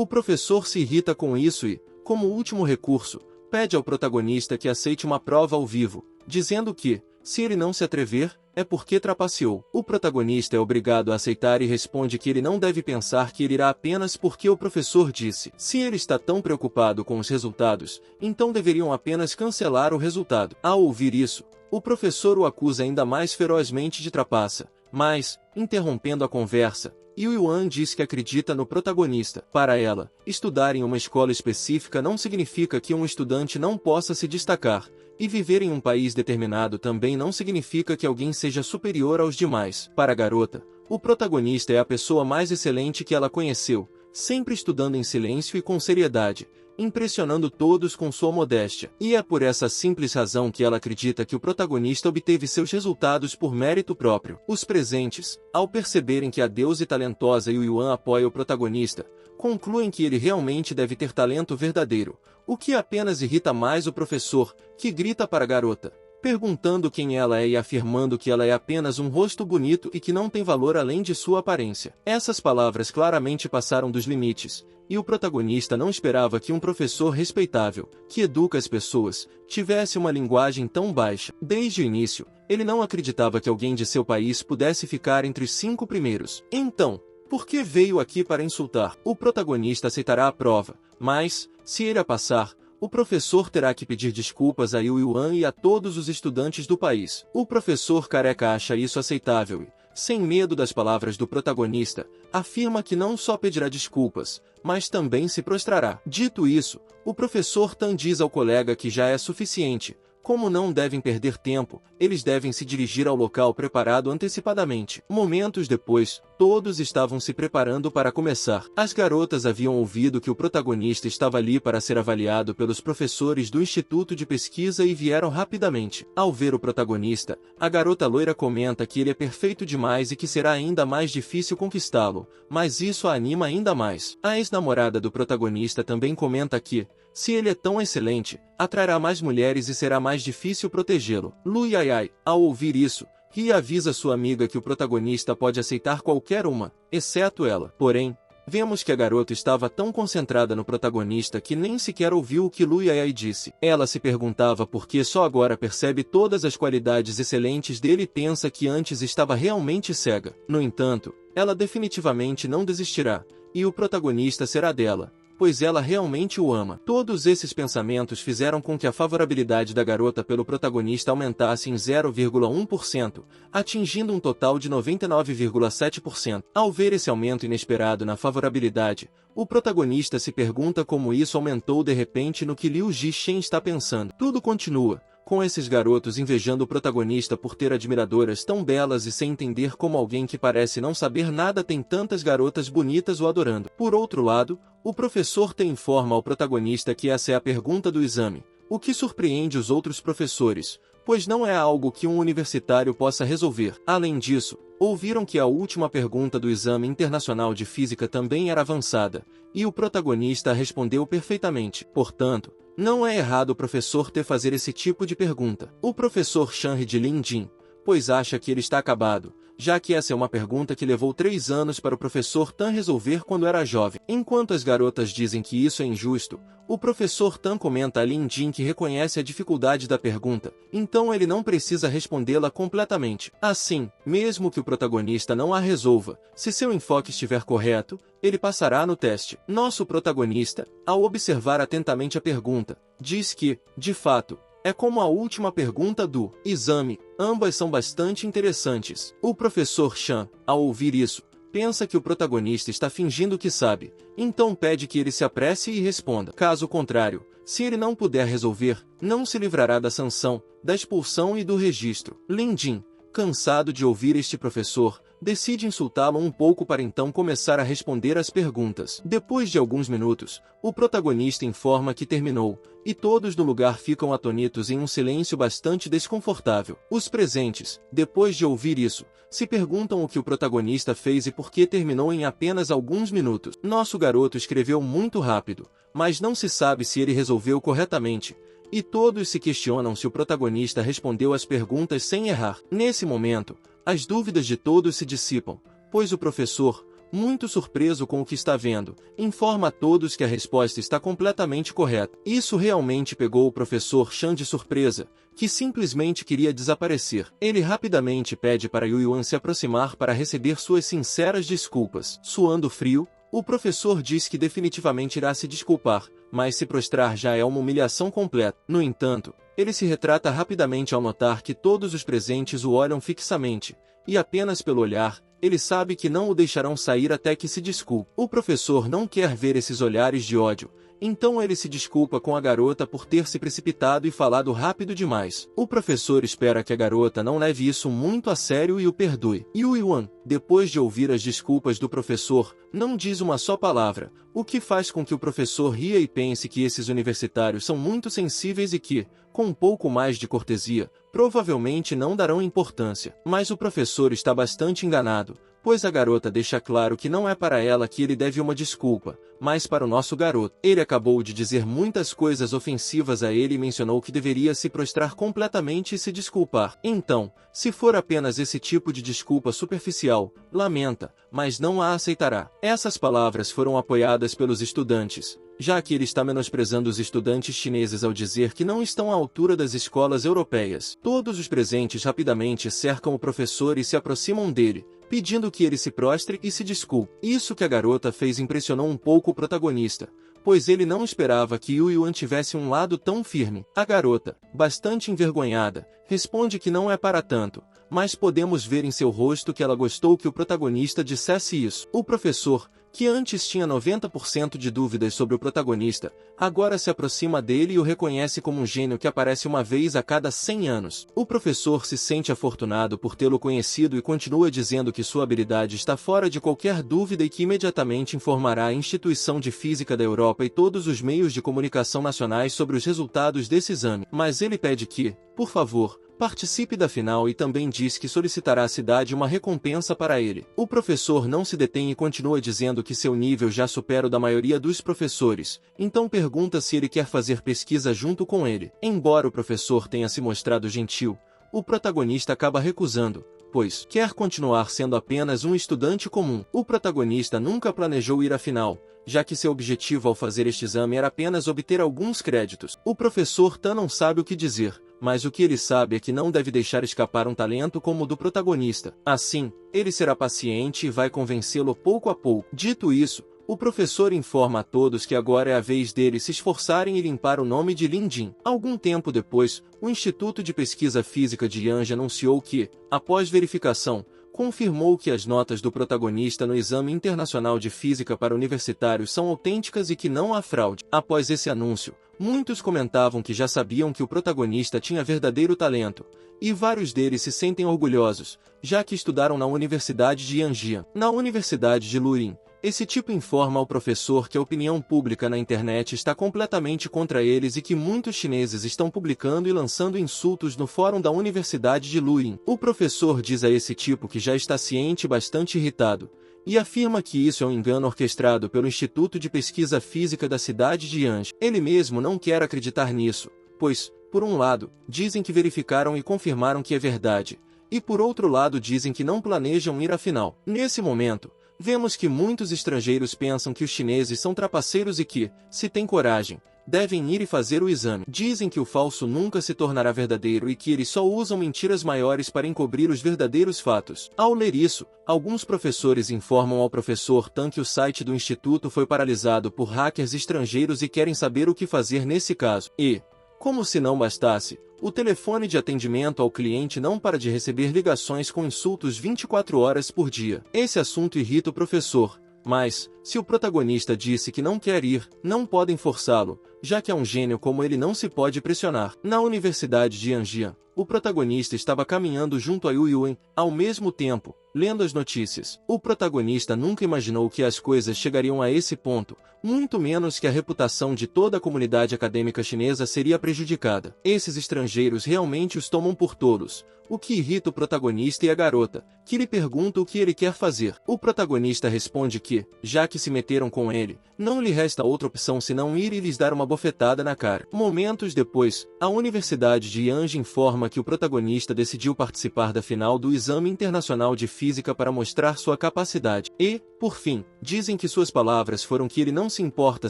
O professor se irrita com isso e, como último recurso, pede ao protagonista que aceite uma prova ao vivo, dizendo que, se ele não se atrever, é porque trapaceou. O protagonista é obrigado a aceitar e responde que ele não deve pensar que ele irá apenas porque o professor disse. Se ele está tão preocupado com os resultados, então deveriam apenas cancelar o resultado. Ao ouvir isso, o professor o acusa ainda mais ferozmente de trapaça, mas, interrompendo a conversa, Yuan diz que acredita no protagonista. Para ela, estudar em uma escola específica não significa que um estudante não possa se destacar, e viver em um país determinado também não significa que alguém seja superior aos demais. Para a garota, o protagonista é a pessoa mais excelente que ela conheceu, sempre estudando em silêncio e com seriedade, impressionando todos com sua modéstia. E é por essa simples razão que ela acredita que o protagonista obteve seus resultados por mérito próprio. Os presentes, ao perceberem que a deusa talentosa Yuan apoia o protagonista, concluem que ele realmente deve ter talento verdadeiro, o que apenas irrita mais o professor, que grita para a garota, perguntando quem ela é e afirmando que ela é apenas um rosto bonito e que não tem valor além de sua aparência. Essas palavras claramente passaram dos limites, e o protagonista não esperava que um professor respeitável, que educa as pessoas, tivesse uma linguagem tão baixa. Desde o início, ele não acreditava que alguém de seu país pudesse ficar entre os 5 primeiros. Então, por que veio aqui para insultar? O protagonista aceitará a prova, mas, se ele a passar, o professor terá que pedir desculpas a Yuan e a todos os estudantes do país. O professor careca acha isso aceitável e, sem medo das palavras do protagonista, afirma que não só pedirá desculpas, mas também se prostrará. Dito isso, o professor Tan diz ao colega que já é suficiente. Como não devem perder tempo, eles devem se dirigir ao local preparado antecipadamente. Momentos depois, todos estavam se preparando para começar. As garotas haviam ouvido que o protagonista estava ali para ser avaliado pelos professores do Instituto de Pesquisa e vieram rapidamente. Ao ver o protagonista, a garota loira comenta que ele é perfeito demais e que será ainda mais difícil conquistá-lo, mas isso a anima ainda mais. A ex-namorada do protagonista também comenta que, se ele é tão excelente, atrairá mais mulheres e será mais difícil protegê-lo. Lu Yayai, ao ouvir isso, ri e avisa sua amiga que o protagonista pode aceitar qualquer uma, exceto ela. Porém, vemos que a garota estava tão concentrada no protagonista que nem sequer ouviu o que Lu Yayai disse. Ela se perguntava por que só agora percebe todas as qualidades excelentes dele e pensa que antes estava realmente cega. No entanto, ela definitivamente não desistirá, e o protagonista será dela, pois ela realmente o ama. Todos esses pensamentos fizeram com que a favorabilidade da garota pelo protagonista aumentasse em 0,1%, atingindo um total de 99,7%. Ao ver esse aumento inesperado na favorabilidade, o protagonista se pergunta como isso aumentou de repente no que Liu Jixen está pensando. Tudo continua, com esses garotos invejando o protagonista por ter admiradoras tão belas e sem entender como alguém que parece não saber nada tem tantas garotas bonitas o adorando. Por outro lado, o professor T informa ao protagonista que essa é a pergunta do exame, o que surpreende os outros professores, pois não é algo que um universitário possa resolver. Além disso, ouviram que a última pergunta do exame internacional de física também era avançada, e o protagonista respondeu perfeitamente. Portanto, não é errado o professor T fazer esse tipo de pergunta. O professor Chan ri de Lin Jin, pois acha que ele está acabado, já que essa é uma pergunta que levou 3 anos para o professor Tan resolver quando era jovem. Enquanto as garotas dizem que isso é injusto, o professor Tan comenta a Lin Jin que reconhece a dificuldade da pergunta, então ele não precisa respondê-la completamente. Assim, mesmo que o protagonista não a resolva, se seu enfoque estiver correto, ele passará no teste. Nosso protagonista, ao observar atentamente a pergunta, diz que, de fato, é como a última pergunta do exame, ambas são bastante interessantes. O professor Chan, ao ouvir isso, pensa que o protagonista está fingindo que sabe, então pede que ele se apresse e responda. Caso contrário, se ele não puder resolver, não se livrará da sanção, da expulsão e do registro. Lin Jin, cansado de ouvir este professor, decide insultá-lo um pouco para então começar a responder às perguntas. Depois de alguns minutos, o protagonista informa que terminou, e todos no lugar ficam atonitos em um silêncio bastante desconfortável. Os presentes, depois de ouvir isso, se perguntam o que o protagonista fez e por que terminou em apenas alguns minutos. Nosso garoto escreveu muito rápido, mas não se sabe se ele resolveu corretamente, e todos se questionam se o protagonista respondeu às perguntas sem errar. Nesse momento, as dúvidas de todos se dissipam, pois o professor, muito surpreso com o que está vendo, informa a todos que a resposta está completamente correta. Isso realmente pegou o professor Chan de surpresa, que simplesmente queria desaparecer. Ele rapidamente pede para Yu Yuan se aproximar para receber suas sinceras desculpas. Suando frio, o professor diz que definitivamente irá se desculpar, mas se prostrar já é uma humilhação completa. No entanto, ele se retrata rapidamente ao notar que todos os presentes o olham fixamente, e apenas pelo olhar, ele sabe que não o deixarão sair até que se desculpe. O professor não quer ver esses olhares de ódio, então ele se desculpa com a garota por ter se precipitado e falado rápido demais. O professor espera que a garota não leve isso muito a sério e o perdoe. Yu Yuan, depois de ouvir as desculpas do professor, não diz uma só palavra, o que faz com que o professor ria e pense que esses universitários são muito sensíveis e que, com um pouco mais de cortesia, provavelmente não darão importância. Mas o professor está bastante enganado, pois a garota deixa claro que não é para ela que ele deve uma desculpa, mas para o nosso garoto. Ele acabou de dizer muitas coisas ofensivas a ele e mencionou que deveria se prostrar completamente e se desculpar. Então, se for apenas esse tipo de desculpa superficial, lamenta, mas não a aceitará. Essas palavras foram apoiadas pelos estudantes, já que ele está menosprezando os estudantes chineses ao dizer que não estão à altura das escolas europeias. Todos os presentes rapidamente cercam o professor e se aproximam dele, pedindo que ele se prostre e se desculpe. Isso que a garota fez impressionou um pouco o protagonista, pois ele não esperava que Yu Yuan tivesse um lado tão firme. A garota, bastante envergonhada, responde que não é para tanto, mas podemos ver em seu rosto que ela gostou que o protagonista dissesse isso. O professor, que antes tinha 90% de dúvidas sobre o protagonista, agora se aproxima dele e o reconhece como um gênio que aparece uma vez a cada 100 anos. O professor se sente afortunado por tê-lo conhecido e continua dizendo que sua habilidade está fora de qualquer dúvida e que imediatamente informará a Instituição de Física da Europa e todos os meios de comunicação nacionais sobre os resultados desse exame. Mas ele pede que, por favor, participe da final e também diz que solicitará à cidade uma recompensa para ele. O professor não se detém e continua dizendo que seu nível já supera o da maioria dos professores, então pergunta se ele quer fazer pesquisa junto com ele. Embora o professor tenha se mostrado gentil, o protagonista acaba recusando, pois quer continuar sendo apenas um estudante comum. O protagonista nunca planejou ir à final, já que seu objetivo ao fazer este exame era apenas obter alguns créditos. O professor Tan não sabe o que dizer, mas o que ele sabe é que não deve deixar escapar um talento como o do protagonista. Assim, ele será paciente e vai convencê-lo pouco a pouco. Dito isso, o professor informa a todos que agora é a vez deles se esforçarem e limpar o nome de Lin Jin. Algum tempo depois, o Instituto de Pesquisa Física de Yanji anunciou que, após verificação, confirmou que as notas do protagonista no Exame Internacional de Física para Universitários são autênticas e que não há fraude. Após esse anúncio, muitos comentavam que já sabiam que o protagonista tinha verdadeiro talento, e vários deles se sentem orgulhosos, já que estudaram na Universidade de Yanjian. Na Universidade de Lurin, esse tipo informa ao professor que a opinião pública na internet está completamente contra eles e que muitos chineses estão publicando e lançando insultos no fórum da Universidade de Lurin. O professor diz a esse tipo que já está ciente e bastante irritado, e afirma que isso é um engano orquestrado pelo Instituto de Pesquisa Física da cidade de Yanji. Ele mesmo não quer acreditar nisso, pois, por um lado, dizem que verificaram e confirmaram que é verdade, e por outro lado dizem que não planejam ir à final. Nesse momento, vemos que muitos estrangeiros pensam que os chineses são trapaceiros e que, se têm coragem, devem ir e fazer o exame. Dizem que o falso nunca se tornará verdadeiro e que eles só usam mentiras maiores para encobrir os verdadeiros fatos. Ao ler isso, alguns professores informam ao professor Tan que o site do instituto foi paralisado por hackers estrangeiros e querem saber o que fazer nesse caso. E, como se não bastasse, o telefone de atendimento ao cliente não para de receber ligações com insultos 24 horas por dia. Esse assunto irrita o professor, mas, se o protagonista disse que não quer ir, não podem forçá-lo, já que é um gênio como ele não se pode pressionar. Na Universidade de Yanjian, o protagonista estava caminhando junto a Yu Yuan, ao mesmo tempo, lendo as notícias. O protagonista nunca imaginou que as coisas chegariam a esse ponto, muito menos que a reputação de toda a comunidade acadêmica chinesa seria prejudicada. Esses estrangeiros realmente os tomam por tolos, o que irrita o protagonista e a garota, que lhe pergunta o que ele quer fazer. O protagonista responde que, já que se meteram com ele, não lhe resta outra opção senão ir e lhes dar uma bofetada na cara. Momentos depois, a Universidade de Yanji informa que o protagonista decidiu participar da final do Exame Internacional de Física para mostrar sua capacidade. E, por fim, dizem que suas palavras foram que ele não se importa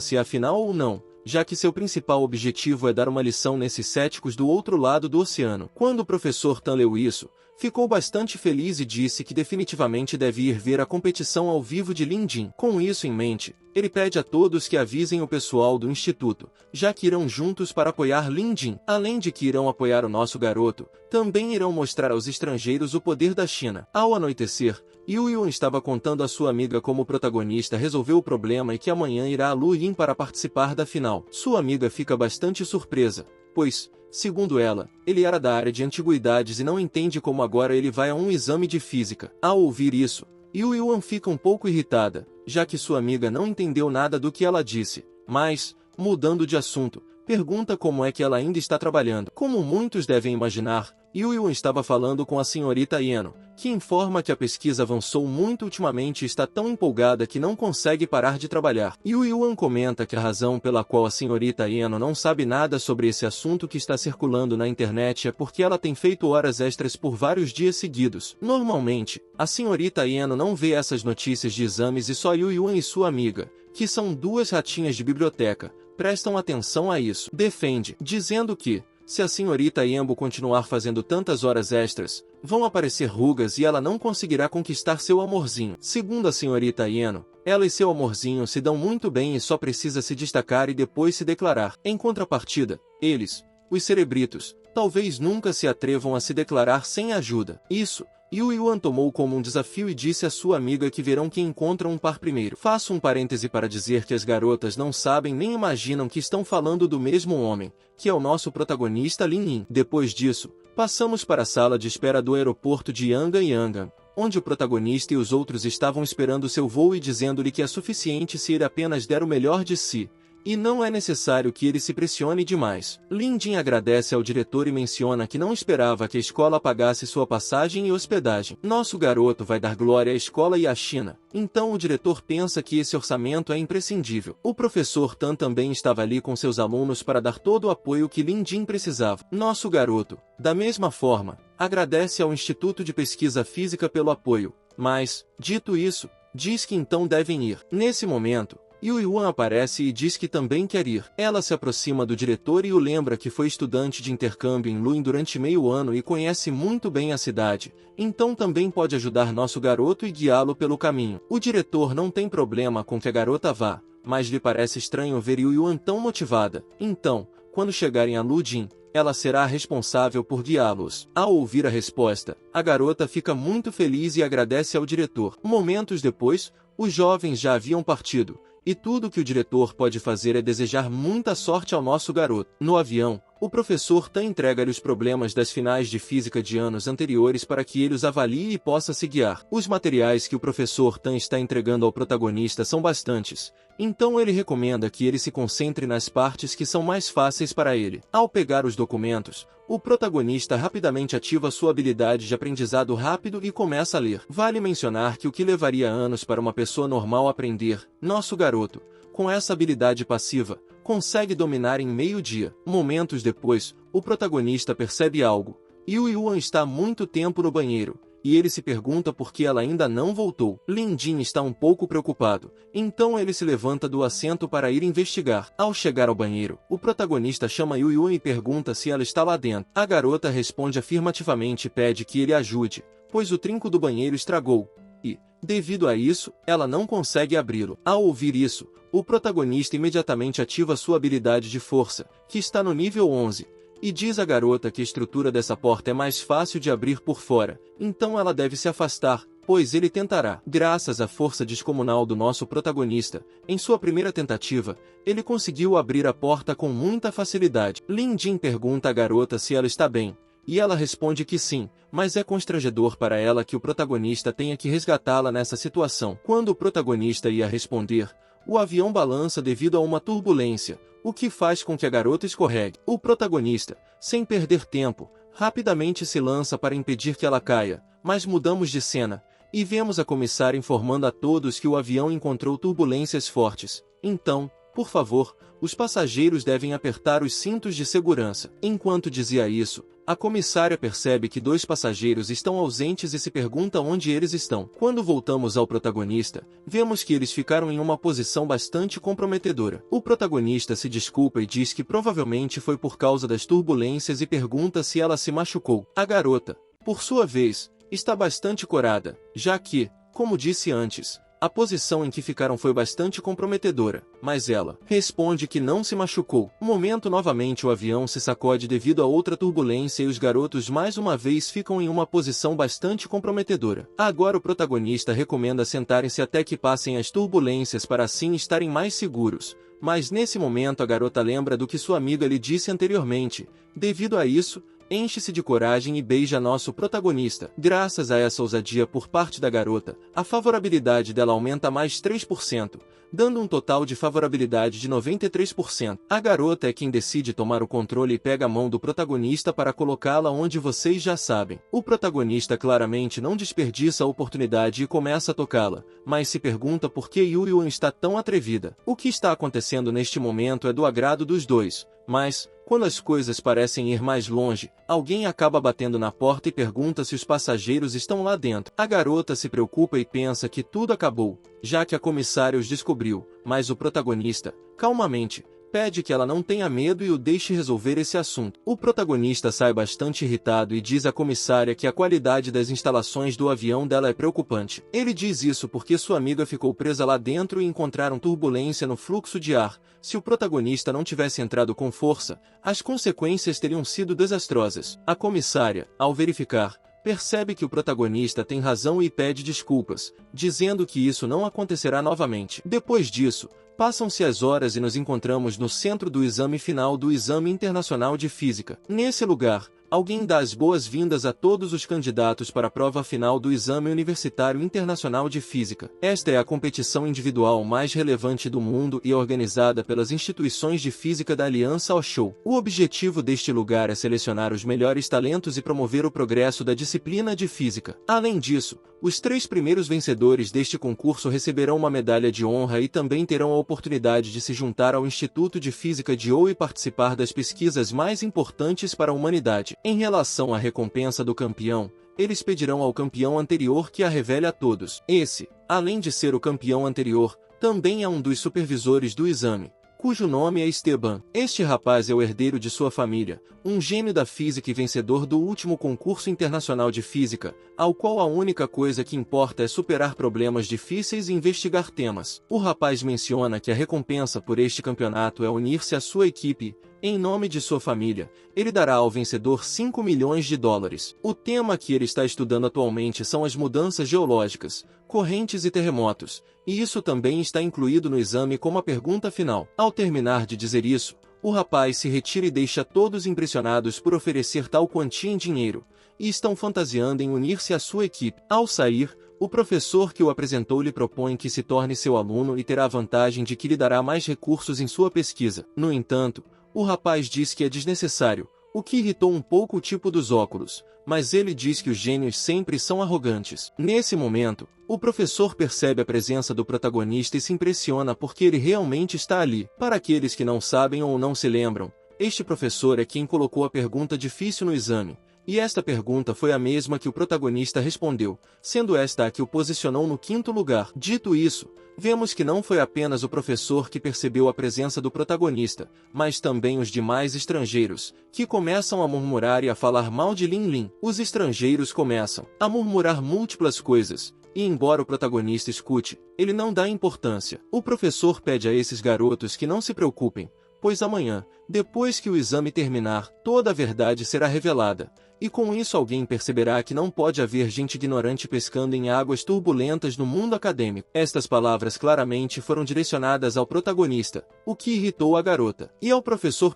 se é final ou não, já que seu principal objetivo é dar uma lição nesses céticos do outro lado do oceano. Quando o professor Tan leu isso, ficou bastante feliz e disse que definitivamente deve ir ver a competição ao vivo de Lin Jin. Com isso em mente, ele pede a todos que avisem o pessoal do instituto, já que irão juntos para apoiar Lin Jin. Além de que irão apoiar o nosso garoto, também irão mostrar aos estrangeiros o poder da China. Ao anoitecer, Yu Yuan estava contando à sua amiga como o protagonista resolveu o problema e que amanhã irá a Luyin para participar da final. Sua amiga fica bastante surpresa, pois, segundo ela, ele era da área de antiguidades e não entende como agora ele vai a um exame de física. Ao ouvir isso, Yu Yuan fica um pouco irritada, já que sua amiga não entendeu nada do que ela disse, mas, mudando de assunto, pergunta como é que ela ainda está trabalhando. Como muitos devem imaginar, Yu Yuan estava falando com a senhorita Yeno, que informa que a pesquisa avançou muito ultimamente e está tão empolgada que não consegue parar de trabalhar. Yu Yuan comenta que a razão pela qual a senhorita Yeno não sabe nada sobre esse assunto que está circulando na internet é porque ela tem feito horas extras por vários dias seguidos. Normalmente, a senhorita Yeno não vê essas notícias de exames e só Yu Yuan e sua amiga, que são duas ratinhas de biblioteca, prestam atenção a isso. Defende, dizendo que, se a senhorita Yembo continuar fazendo tantas horas extras, vão aparecer rugas e ela não conseguirá conquistar seu amorzinho. Segundo a senhorita Yeno, ela e seu amorzinho se dão muito bem e só precisa se destacar e depois se declarar. Em contrapartida, eles, os cerebritos, talvez nunca se atrevam a se declarar sem ajuda. Isso, Yu Yuan tomou como um desafio e disse à sua amiga que verão quem encontra um par primeiro. Faço um parêntese para dizer que as garotas não sabem nem imaginam que estão falando do mesmo homem, que é o nosso protagonista Lin Yin. Depois disso, passamos para a sala de espera do aeroporto de Yangan, onde o protagonista e os outros estavam esperando seu voo e dizendo-lhe que é suficiente se ele apenas der o melhor de si, e não é necessário que ele se pressione demais. Lin Jin agradece ao diretor e menciona que não esperava que a escola pagasse sua passagem e hospedagem. Nosso garoto vai dar glória à escola e à China, então o diretor pensa que esse orçamento é imprescindível. O professor Tan também estava ali com seus alunos para dar todo o apoio que Lin Jin precisava. Nosso garoto, da mesma forma, agradece ao Instituto de Pesquisa Física pelo apoio, mas, dito isso, diz que então devem ir. Nesse momento, Yu Yuan aparece e diz que também quer ir. Ela se aproxima do diretor e o lembra que foi estudante de intercâmbio em Luyin durante meio ano e conhece muito bem a cidade, então também pode ajudar nosso garoto e guiá-lo pelo caminho. O diretor não tem problema com que a garota vá, mas lhe parece estranho ver Yu Yuan tão motivada. Então, quando chegarem a Lujin, ela será a responsável por guiá-los. Ao ouvir a resposta, a garota fica muito feliz e agradece ao diretor. Momentos depois, os jovens já haviam partido, e tudo que o diretor pode fazer é desejar muita sorte ao nosso garoto. No avião, o professor Tan entrega-lhe os problemas das finais de física de anos anteriores para que ele os avalie e possa se guiar. Os materiais que o professor Tan está entregando ao protagonista são bastantes, então ele recomenda que ele se concentre nas partes que são mais fáceis para ele. Ao pegar os documentos, o protagonista rapidamente ativa sua habilidade de aprendizado rápido e começa a ler. Vale mencionar que o que levaria anos para uma pessoa normal aprender, nosso garoto, com essa habilidade passiva, consegue dominar em meio dia. Momentos depois, o protagonista percebe algo. Yu Yuan está há muito tempo no banheiro, e ele se pergunta por que ela ainda não voltou. Lin Jin está um pouco preocupado, então ele se levanta do assento para ir investigar. Ao chegar ao banheiro, o protagonista chama Yu Yuan e pergunta se ela está lá dentro. A garota responde afirmativamente e pede que ele ajude, pois o trinco do banheiro estragou, e, devido a isso, ela não consegue abri-lo. Ao ouvir isso, o protagonista imediatamente ativa sua habilidade de força, que está no nível 11, e diz à garota que a estrutura dessa porta é mais fácil de abrir por fora, então ela deve se afastar, pois ele tentará. Graças à força descomunal do nosso protagonista, em sua primeira tentativa, ele conseguiu abrir a porta com muita facilidade. Lin Jin pergunta à garota se ela está bem, e ela responde que sim, mas é constrangedor para ela que o protagonista tenha que resgatá-la nessa situação. Quando o protagonista ia responder, o avião balança devido a uma turbulência, o que faz com que a garota escorregue. O protagonista, sem perder tempo, rapidamente se lança para impedir que ela caia, mas mudamos de cena, e vemos a comissária informando a todos que o avião encontrou turbulências fortes. Então, por favor, os passageiros devem apertar os cintos de segurança. Enquanto dizia isso, a comissária percebe que 2 passageiros estão ausentes e se pergunta onde eles estão. Quando voltamos ao protagonista, vemos que eles ficaram em uma posição bastante comprometedora. O protagonista se desculpa e diz que provavelmente foi por causa das turbulências e pergunta se ela se machucou. A garota, por sua vez, está bastante corada, já que, como disse antes, a posição em que ficaram foi bastante comprometedora, mas ela responde que não se machucou. No momento novamente o avião se sacode devido a outra turbulência e os garotos mais uma vez ficam em uma posição bastante comprometedora. Agora o protagonista recomenda sentarem-se até que passem as turbulências para assim estarem mais seguros, mas nesse momento a garota lembra do que sua amiga lhe disse anteriormente. Devido a isso, enche-se de coragem e beija nosso protagonista. Graças a essa ousadia por parte da garota, a favorabilidade dela aumenta mais 3%, dando um total de favorabilidade de 93%. A garota é quem decide tomar o controle e pega a mão do protagonista para colocá-la onde vocês já sabem. O protagonista claramente não desperdiça a oportunidade e começa a tocá-la, mas se pergunta por que Yuyun está tão atrevida. O que está acontecendo neste momento é do agrado dos dois, mas, quando as coisas parecem ir mais longe, alguém acaba batendo na porta e pergunta se os passageiros estão lá dentro. A garota se preocupa e pensa que tudo acabou, já que a comissária os descobriu, mas o protagonista, calmamente, pede que ela não tenha medo e o deixe resolver esse assunto. O protagonista sai bastante irritado e diz à comissária que a qualidade das instalações do avião dela é preocupante. Ele diz isso porque sua amiga ficou presa lá dentro e encontraram turbulência no fluxo de ar. Se o protagonista não tivesse entrado com força, as consequências teriam sido desastrosas. A comissária, ao verificar, percebe que o protagonista tem razão e pede desculpas, dizendo que isso não acontecerá novamente. Depois disso, passam-se as horas e nos encontramos no centro do exame final do Exame Internacional de Física. Nesse lugar, alguém dá as boas-vindas a todos os candidatos para a prova final do Exame Universitário Internacional de Física. Esta é a competição individual mais relevante do mundo e é organizada pelas instituições de física da Aliança Osho. O objetivo deste lugar é selecionar os melhores talentos e promover o progresso da disciplina de física. Além disso, os 3 primeiros vencedores deste concurso receberão uma medalha de honra e também terão a oportunidade de se juntar ao Instituto de Física de Ohio e participar das pesquisas mais importantes para a humanidade. Em relação à recompensa do campeão, eles pedirão ao campeão anterior que a revele a todos. Esse, além de ser o campeão anterior, também é um dos supervisores do exame, cujo nome é Esteban. Este rapaz é o herdeiro de sua família, um gênio da física e vencedor do último concurso internacional de física, ao qual a única coisa que importa é superar problemas difíceis e investigar temas. O rapaz menciona que a recompensa por este campeonato é unir-se à sua equipe. Em nome de sua família, ele dará ao vencedor $5 milhões. O tema que ele está estudando atualmente são as mudanças geológicas, correntes e terremotos, e isso também está incluído no exame como a pergunta final. Ao terminar de dizer isso, o rapaz se retira e deixa todos impressionados por oferecer tal quantia em dinheiro, e estão fantasiando em unir-se à sua equipe. Ao sair, o professor que o apresentou lhe propõe que se torne seu aluno e terá a vantagem de que lhe dará mais recursos em sua pesquisa. No entanto, o rapaz diz que é desnecessário, o que irritou um pouco o tipo dos óculos, mas ele diz que os gênios sempre são arrogantes. Nesse momento, o professor percebe a presença do protagonista e se impressiona porque ele realmente está ali. Para aqueles que não sabem ou não se lembram, este professor é quem colocou a pergunta difícil no exame, e esta pergunta foi a mesma que o protagonista respondeu, sendo esta a que o posicionou no 5º lugar. Dito isso, vemos que não foi apenas o professor que percebeu a presença do protagonista, mas também os demais estrangeiros, que começam a murmurar e a falar mal de Lin Lin. Os estrangeiros começam a murmurar múltiplas coisas, e embora o protagonista escute, ele não dá importância. O professor pede a esses garotos que não se preocupem, pois amanhã, depois que o exame terminar, toda a verdade será revelada. E com isso alguém perceberá que não pode haver gente ignorante pescando em águas turbulentas no mundo acadêmico. Estas palavras claramente foram direcionadas ao protagonista, o que irritou a garota. E ao professor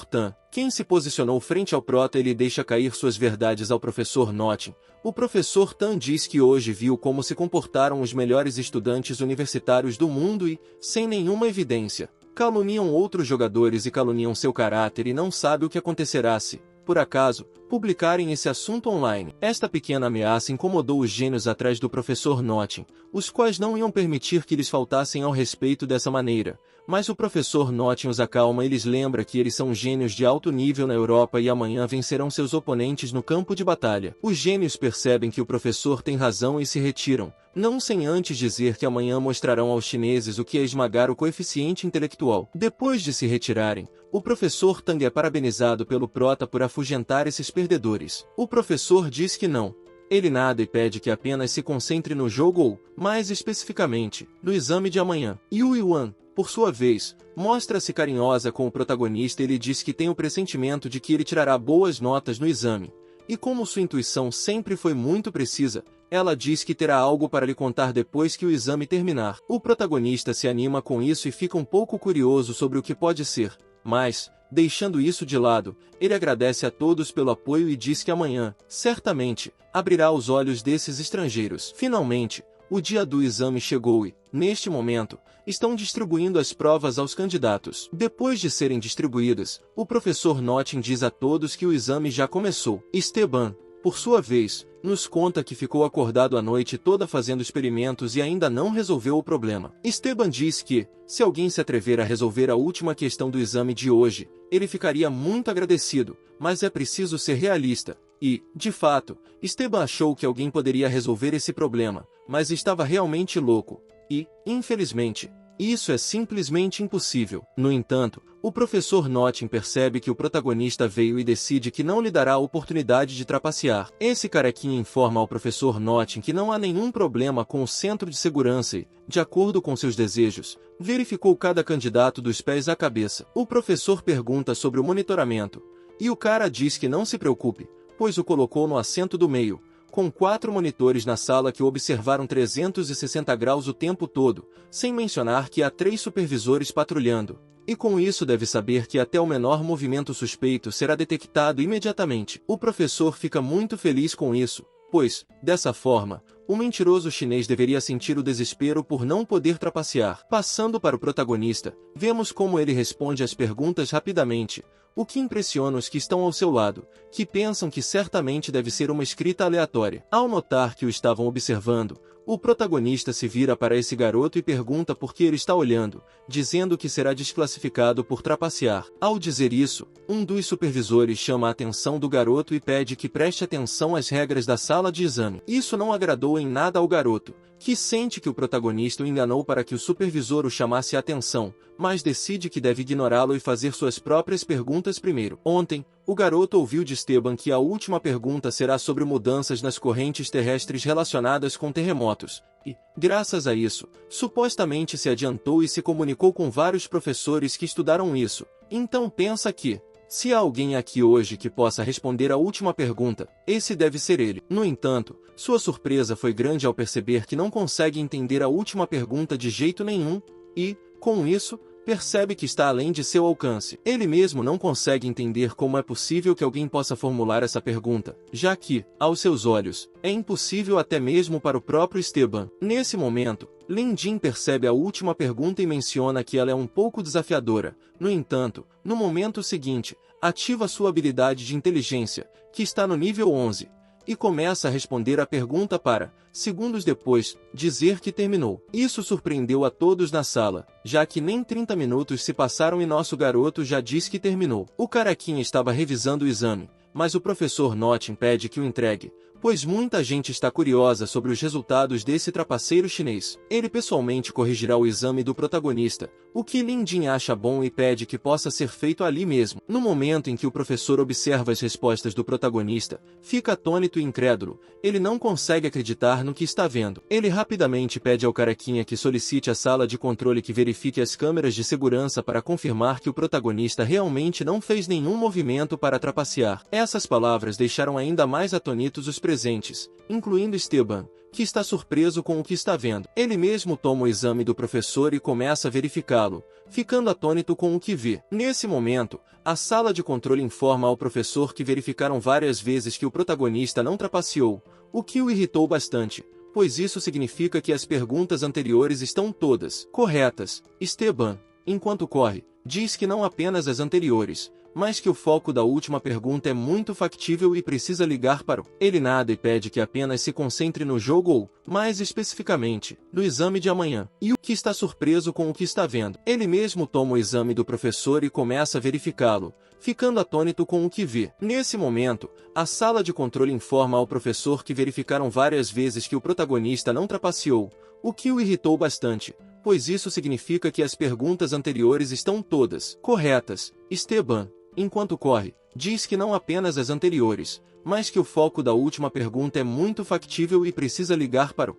Tan, quem se posicionou frente ao prota e lhe deixa cair suas verdades ao professor Notin. O professor Tan diz que hoje viu como se comportaram os melhores estudantes universitários do mundo e, sem nenhuma evidência, caluniam outros jogadores e caluniam seu caráter e não sabe o que acontecerá se, por acaso, publicarem esse assunto online. Esta pequena ameaça incomodou os gênios atrás do professor Notting, os quais não iam permitir que lhes faltassem ao respeito dessa maneira. Mas o professor Notting os acalma e lhes lembra que eles são gênios de alto nível na Europa e amanhã vencerão seus oponentes no campo de batalha. Os gênios percebem que o professor tem razão e se retiram, não sem antes dizer que amanhã mostrarão aos chineses o que é esmagar o coeficiente intelectual. Depois de se retirarem, o professor Tang é parabenizado pelo prota por afugentar esses perdedores. O professor diz que não. Ele nada e pede que apenas se concentre no jogo ou, mais especificamente, no exame de amanhã. Yu Yuan, por sua vez, mostra-se carinhosa com o protagonista e lhe diz que tem o pressentimento de que ele tirará boas notas no exame. E como sua intuição sempre foi muito precisa, ela diz que terá algo para lhe contar depois que o exame terminar. O protagonista se anima com isso e fica um pouco curioso sobre o que pode ser, mas, deixando isso de lado, ele agradece a todos pelo apoio e diz que amanhã, certamente, abrirá os olhos desses estrangeiros. Finalmente, o dia do exame chegou e, neste momento, estão distribuindo as provas aos candidatos. Depois de serem distribuídas, o professor Notting diz a todos que o exame já começou. Esteban, por sua vez, nos conta que ficou acordado a noite toda fazendo experimentos e ainda não resolveu o problema. Esteban diz que, se alguém se atrever a resolver a última questão do exame de hoje, ele ficaria muito agradecido, mas é preciso ser realista. E, de fato, Esteban achou que alguém poderia resolver esse problema, mas estava realmente louco. E, infelizmente, isso é simplesmente impossível. No entanto, o professor Notting percebe que o protagonista veio e decide que não lhe dará a oportunidade de trapacear. Esse carequinha informa ao professor Notting que não há nenhum problema com o centro de segurança e, de acordo com seus desejos, verificou cada candidato dos pés à cabeça. O professor pergunta sobre o monitoramento, e o cara diz que não se preocupe, pois o colocou no assento do meio, com 4 monitores na sala que o observaram 360 graus o tempo todo, sem mencionar que há 3 supervisores patrulhando. E com isso deve saber que até o menor movimento suspeito será detectado imediatamente. O professor fica muito feliz com isso, pois, dessa forma, o mentiroso chinês deveria sentir o desespero por não poder trapacear. Passando para o protagonista, vemos como ele responde às perguntas rapidamente, o que impressiona os que estão ao seu lado, que pensam que certamente deve ser uma escrita aleatória. Ao notar que o estavam observando, o protagonista se vira para esse garoto e pergunta por que ele está olhando, dizendo que será desclassificado por trapacear. Ao dizer isso, um dos supervisores chama a atenção do garoto e pede que preste atenção às regras da sala de exame. Isso não agradou em nada ao garoto, que sente que o protagonista o enganou para que o supervisor o chamasse a atenção, mas decide que deve ignorá-lo e fazer suas próprias perguntas primeiro. Ontem, o garoto ouviu de Esteban que a última pergunta será sobre mudanças nas correntes terrestres relacionadas com terremotos, e, graças a isso, supostamente se adiantou e se comunicou com vários professores que estudaram isso. Então pensa que, se há alguém aqui hoje que possa responder a última pergunta, esse deve ser ele. No entanto, sua surpresa foi grande ao perceber que não consegue entender a última pergunta de jeito nenhum, e, com isso, percebe que está além de seu alcance. Ele mesmo não consegue entender como é possível que alguém possa formular essa pergunta, já que, aos seus olhos, é impossível até mesmo para o próprio Esteban. Nesse momento, Lin Jin percebe a última pergunta e menciona que ela é um pouco desafiadora. No entanto, no momento seguinte, ativa sua habilidade de inteligência, que está no nível 11, e começa a responder a pergunta para, segundos depois, dizer que terminou. Isso surpreendeu a todos na sala, já que nem 30 minutos se passaram e nosso garoto já disse que terminou. O carequinha estava revisando o exame, mas o professor Notting pede que o entregue, pois muita gente está curiosa sobre os resultados desse trapaceiro chinês. Ele pessoalmente corrigirá o exame do protagonista, o que Lin Jin acha bom e pede que possa ser feito ali mesmo. No momento em que o professor observa as respostas do protagonista, fica atônito e incrédulo, ele não consegue acreditar no que está vendo. Ele rapidamente pede ao carequinha que solicite a sala de controle que verifique as câmeras de segurança para confirmar que o protagonista realmente não fez nenhum movimento para trapacear. Essas palavras deixaram ainda mais atônitos os presentes, incluindo Esteban, que está surpreso com o que está vendo. Ele mesmo toma o exame do professor e começa a verificá-lo, ficando atônito com o que vê. Nesse momento, a sala de controle informa ao professor que verificaram várias vezes que o protagonista não trapaceou, o que o irritou bastante, pois isso significa que as perguntas anteriores estão todas corretas. Esteban, enquanto corre, diz que não apenas as anteriores, mas que o foco da última pergunta é muito factível e precisa ligar para o. Ele nada e pede que apenas se concentre no jogo ou, mais especificamente, no exame de amanhã. E o que está surpreso com o que está vendo. Ele mesmo toma o exame do professor e começa a verificá-lo, ficando atônito com o que vê. Nesse momento, a sala de controle informa ao professor que verificaram várias vezes que o protagonista não trapaceou, o que o irritou bastante, pois isso significa que as perguntas anteriores estão todas corretas. Esteban, enquanto corre, diz que não apenas as anteriores, mas que o foco da última pergunta é muito factível e precisa ligar para o.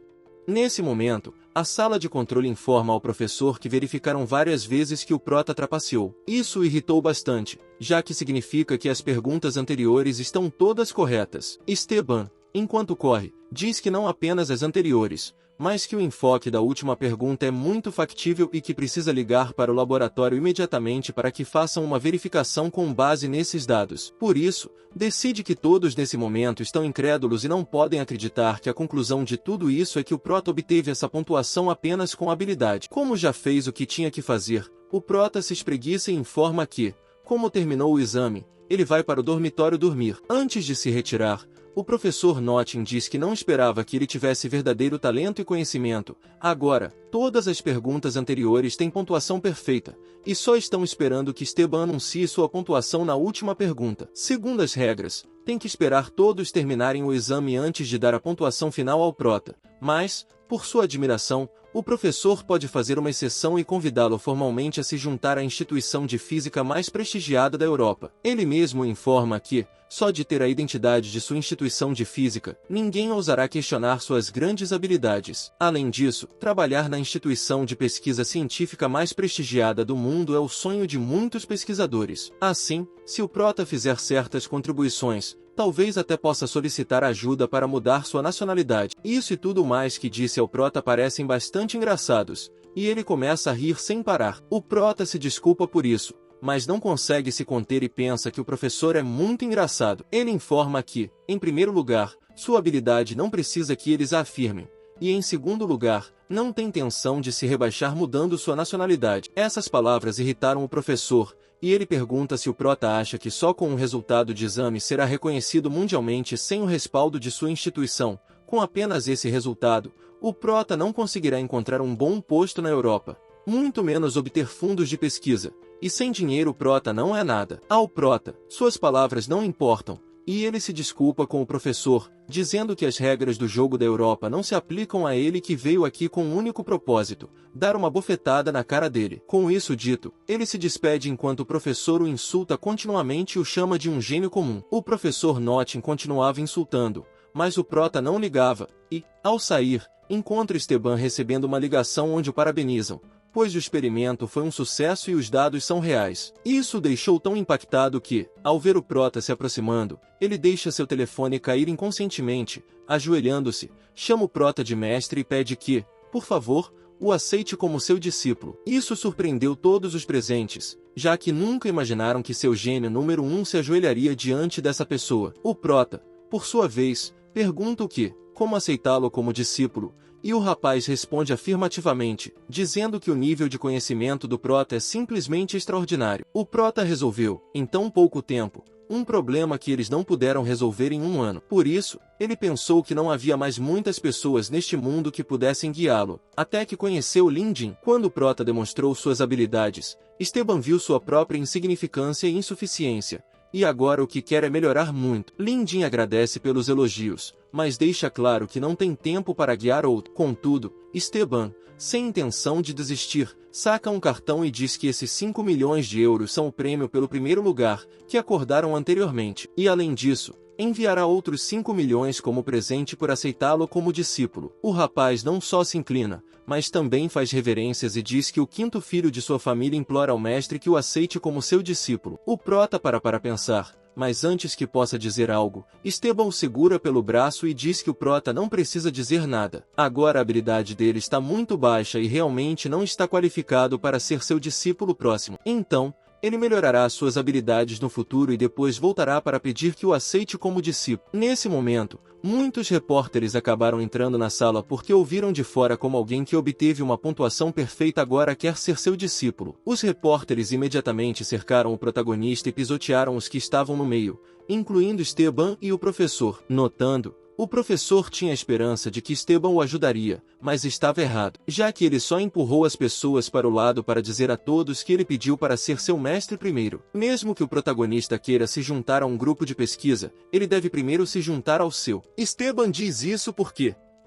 Nesse momento, a sala de controle informa ao professor que verificaram várias vezes que o prota trapaceou. Isso o irritou bastante, já que significa que as perguntas anteriores estão todas corretas. Esteban, enquanto corre, diz que não apenas as anteriores, mas que o enfoque da última pergunta é muito factível e que precisa ligar para o laboratório imediatamente para que façam uma verificação com base nesses dados. Por isso, decide que todos nesse momento estão incrédulos e não podem acreditar que a conclusão de tudo isso é que o prota obteve essa pontuação apenas com habilidade. Como já fez o que tinha que fazer, o prota se espreguiça e informa que, como terminou o exame, ele vai para o dormitório dormir. Antes de se retirar, o professor Notting diz que não esperava que ele tivesse verdadeiro talento e conhecimento. Agora, todas as perguntas anteriores têm pontuação perfeita, e só estão esperando que Esteban anuncie sua pontuação na última pergunta. Segundo as regras, tem que esperar todos terminarem o exame antes de dar a pontuação final ao prota. Mas, por sua admiração, o professor pode fazer uma exceção e convidá-lo formalmente a se juntar à instituição de física mais prestigiada da Europa. Ele mesmo informa que, só de ter a identidade de sua instituição de física, ninguém ousará questionar suas grandes habilidades. Além disso, trabalhar na instituição de pesquisa científica mais prestigiada do mundo é o sonho de muitos pesquisadores. Assim, se o prota fizer certas contribuições, talvez até possa solicitar ajuda para mudar sua nacionalidade. Isso e tudo mais que disse ao prota parecem bastante engraçados, e ele começa a rir sem parar. O prota se desculpa por isso, mas não consegue se conter e pensa que o professor é muito engraçado. Ele informa que, em primeiro lugar, sua habilidade não precisa que eles a afirmem, e em segundo lugar, não tem intenção de se rebaixar mudando sua nacionalidade. Essas palavras irritaram o professor, e ele pergunta se o prota acha que só com um resultado de exame será reconhecido mundialmente sem o respaldo de sua instituição. Com apenas esse resultado, o prota não conseguirá encontrar um bom posto na Europa, muito menos obter fundos de pesquisa, e sem dinheiro o prota não é nada. Ao prota, suas palavras não importam, e ele se desculpa com o professor, dizendo que as regras do jogo da Europa não se aplicam a ele que veio aqui com um único propósito, dar uma bofetada na cara dele. Com isso dito, ele se despede enquanto o professor o insulta continuamente e o chama de um gênio comum. O professor Notting continuava insultando, mas o prota não ligava, e, ao sair, encontra Esteban recebendo uma ligação onde o parabenizam, pois o experimento foi um sucesso e os dados são reais. Isso o deixou tão impactado que, ao ver o prota se aproximando, ele deixa seu telefone cair inconscientemente, ajoelhando-se, chama o prota de mestre e pede que, por favor, o aceite como seu discípulo. Isso surpreendeu todos os presentes, já que nunca imaginaram que seu gênio número 1 se ajoelharia diante dessa pessoa. O prota, por sua vez, pergunta o que, como aceitá-lo como discípulo, e o rapaz responde afirmativamente, dizendo que o nível de conhecimento do prota é simplesmente extraordinário. O prota resolveu, em tão pouco tempo, um problema que eles não puderam resolver em um ano. Por isso, ele pensou que não havia mais muitas pessoas neste mundo que pudessem guiá-lo, até que conheceu Lindin. Quando o prota demonstrou suas habilidades, Esteban viu sua própria insignificância e insuficiência, e agora o que quer é melhorar muito. Lindin agradece pelos elogios, mas deixa claro que não tem tempo para guiar outro. Contudo, Esteban, sem intenção de desistir, saca um cartão e diz que esses 5 milhões de euros são o prêmio pelo primeiro lugar, que acordaram anteriormente. E além disso, enviará outros 5 milhões como presente por aceitá-lo como discípulo. O rapaz não só se inclina, mas também faz reverências e diz que o quinto filho de sua família implora ao mestre que o aceite como seu discípulo. O prota para pensar, mas antes que possa dizer algo, Esteban o segura pelo braço e diz que o prota não precisa dizer nada. Agora a habilidade dele está muito baixa e realmente não está qualificado para ser seu discípulo próximo. Então, Ele melhorará suas habilidades no futuro e depois voltará para pedir que o aceite como discípulo. Nesse momento, muitos repórteres acabaram entrando na sala porque ouviram de fora como alguém que obteve uma pontuação perfeita agora quer ser seu discípulo. Os repórteres imediatamente cercaram o protagonista e pisotearam os que estavam no meio, incluindo Esteban e o professor. Notando, o professor tinha esperança de que Esteban o ajudaria, mas estava errado, já que ele só empurrou as pessoas para o lado para dizer a todos que ele pediu para ser seu mestre primeiro. Mesmo que o protagonista queira se juntar a um grupo de pesquisa, ele deve primeiro se juntar ao seu. Esteban diz isso porque